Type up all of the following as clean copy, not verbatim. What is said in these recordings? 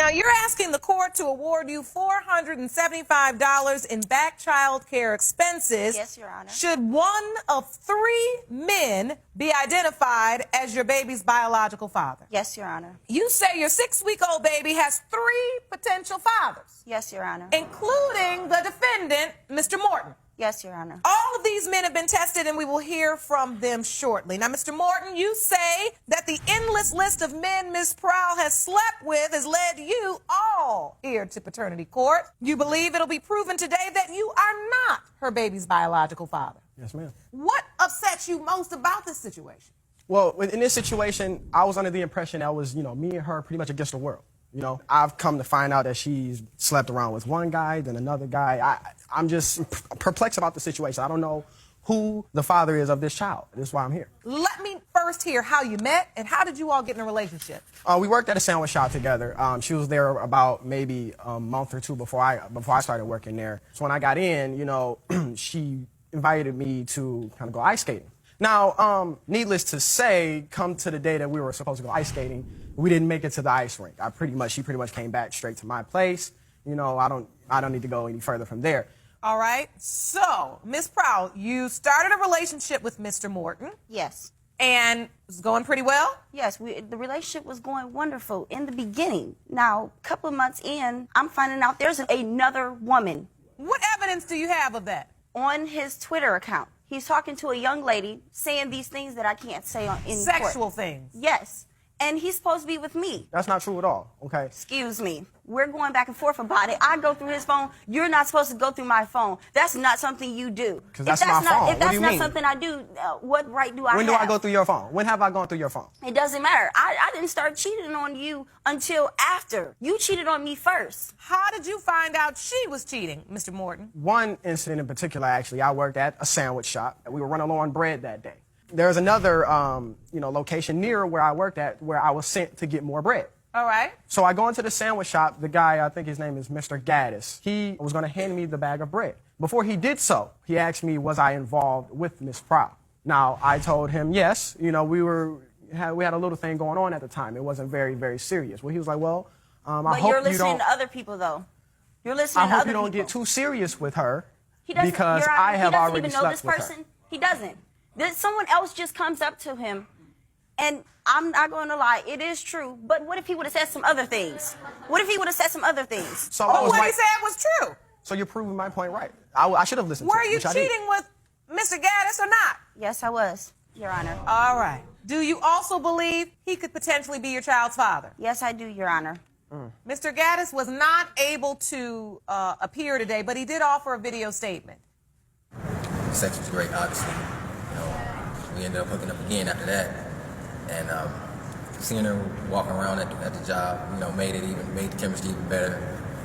Now, you're asking the court to award you $475 in back child care expenses. Yes, Your Honor. Should one of 3 men be identified as your baby's biological father? Yes, Your Honor. You say your 6-week-old baby has 3 potential fathers. Yes, Your Honor. Including the defendant, Mr. Morton. Yes, Your Honor. All of these men have been tested, and we will hear from them shortly. Now, Mr. Morton, you say that the endless list of men Ms. Prowl has slept with has led you all here to paternity court. You believe it'll be proven today that you are not her baby's biological father. Yes, ma'am. What upsets you most about this situation? Well, in this situation, I was under the impression that was, me and her pretty much against the world. I've come to find out that she's slept around with one guy, then another guy. I'm just perplexed about the situation. I don't know who the father is of this child. That's why I'm here. Let me first hear how you met, and how did you all get in a relationship? We worked at a sandwich shop together. She was there about maybe a month or two before I started working there. So when I got in, she invited me to kind of go ice skating. Now, needless to say, come to the day that we were supposed to go ice skating, we didn't make it to the ice rink. She pretty much came back straight to my place. I don't need to go any further from there. All right. So, Ms. Prowl, you started a relationship with Mr. Morton. Yes. And it was going pretty well? Yes, the relationship was going wonderful in the beginning. Now, a couple of months in, I'm finding out there's another woman. What evidence do you have of that? On his Twitter account. He's talking to a young lady, saying these things that I can't say in court. Sexual things? Yes. And he's supposed to be with me. That's not true at all, okay? Excuse me. We're going back and forth about it. I go through his phone. You're not supposed to go through my phone. That's not something you do. Because that's my phone. If that's not something I do, what right do I have? When do I go through your phone? When have I gone through your phone? It doesn't matter. I didn't start cheating on you until after. You cheated on me first. How did you find out she was cheating, Mr. Morton? One incident in particular, actually, I worked at a sandwich shop. We were running low on bread that day. There's another, location near where I worked at where I was sent to get more bread. All right. So I go into the sandwich shop. The guy, I think his name is Mr. Gaddis. He was going to hand me the bag of bread. Before he did so, he asked me, was I involved with Miss Prowl? Now, I told him yes. We had a little thing going on at the time. It wasn't very, very serious. Well, he was like, well, I hope you're listening to other people, though. You're listening to other people. I hope you don't get too serious with her because I have already slept with her. He doesn't even know this person. He doesn't. Someone else just comes up to him, and I'm not going to lie, it is true, but what if he would have said some other things? What if he would have said some other things? So what he said was true. So you're proving my point right. I should have listened to it. Were you cheating with Mr. Gaddis or not? Yes, I was, Your Honor. All right. Do you also believe he could potentially be your child's father? Yes, I do, Your Honor. Mr. Gaddis was not able to appear today, but he did offer a video statement. Sex was great, obviously. We ended up hooking up again after that, and seeing her walking around at the job, made the chemistry even better.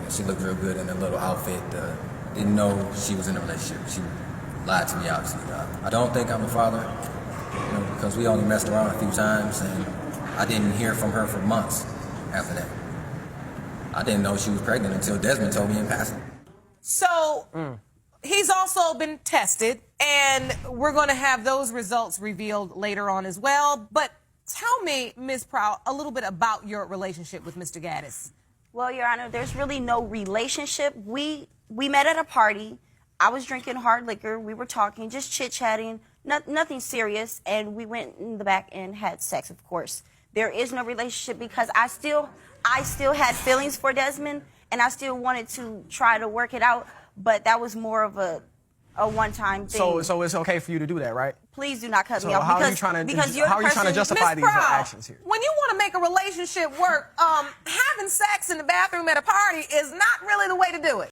She looked real good in a little outfit. Didn't know she was in a relationship. She lied to me, obviously. I don't think I'm a father, because we only messed around a few times, and I didn't hear from her for months after that. I didn't know she was pregnant until Desmond told me in passing. So. He's also been tested, and we're going to have those results revealed later on as well. But tell me, Ms. Prowl, a little bit about your relationship with Mr. Gaddis. Well, Your Honor, there's really no relationship. We met at a party. I was drinking hard liquor. We were talking, just chit-chatting, nothing serious. And we went in the back and had sex, of course. There is no relationship because I still had feelings for Desmond, and I still wanted to try to work it out. But that was more of a one-time thing. So it's okay for you to do that, right? Please do not cut me off. How are you trying to justify these actions here? When you want to make a relationship work, having sex in the bathroom at a party is not really the way to do it.